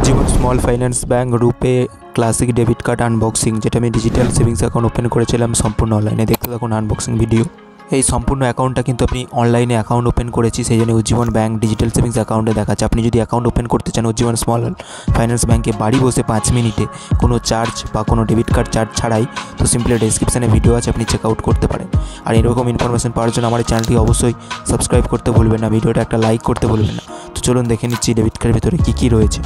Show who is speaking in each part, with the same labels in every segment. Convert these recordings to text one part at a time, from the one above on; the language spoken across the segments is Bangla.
Speaker 1: উজ্জীবন স্মল ফাইন্যান্স ব্যাঙ্ক রূপে ক্লাসিক ডেবিট কার্ড আনবক্সিং, যেটা আমি ডিজিটাল সেভিংস অ্যাকাউন্ট ওপেন করেছিলাম সম্পূর্ণ অনলাইনে। দেখতে থাকুন আনবক্সিং ভিডিও। এই সম্পূর্ণ অ্যাকাউন্টটা কিন্তু আমি অনলাইনে অ্যাকাউন্ট ওপেন করেছি, সেই জন্য উজ্জীবন ব্যাঙ্ক ডিজিটাল সেভিংস অ্যাকাউন্টে দেখাচ্ছে। আপনি যদি অ্যাকাউন্ট ওপেন করতে চান উজ্জীবন স্মল ফাইন্যান্স ব্যাঙ্কে বাড়ি বসে 5 মিনিটে, কোনো চার্জ বা কোনো ডেবিট কার্ড চার্জ ছাড়াই, তো সিম্পলি ডেসক্রিপশানে ভিডিও আছে, আপনি চেক আউট করতে পারেন। আর এরকম ইনফরমেশন পাওয়ার জন্য আমার চ্যানেলটি অবশ্যই সাবস্ক্রাইব করতে ভুলবেন না, ভিডিওটা একটা লাইক করতে ভুলবেন না। তো চলুন দেখে নিচ্ছি ডেবিট কার্ডের ভিতরে কী রয়েছে।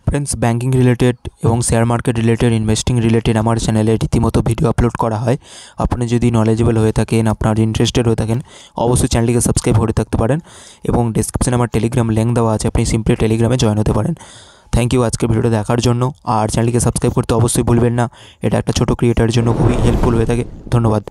Speaker 1: ফ্রেন্ডস, ব্যাঙ্কিং রিলেটেড এবং share market related, investing related আমার চ্যানেলে রীতিমতো ভিডিও আপলোড করা হয়। আপনি যদি নলেজেবল হয়ে থাকেন, আপনার ইন্টারেস্টেড হয়ে থাকেন, অবশ্যই চ্যানেলটিকে সাবস্ক্রাইব করে থাকতে পারেন এবং ডেসক্রিপশনে আমার টেলিগ্রাম লিঙ্ক দেওয়া আছে, আপনি সিম্পলি টেলিগ্রামে জয়েন হতে পারেন। থ্যাংক ইউ আজকের ভিডিওটা দেখার জন্য। আর চ্যানেলটিকে সাবস্ক্রাইব করতে অবশ্যই ভুলবেন না, এটা একটা ছোটো ক্রিয়েটারের জন্য খুবই হেল্পফুল হয়ে থাকে। ধন্যবাদ।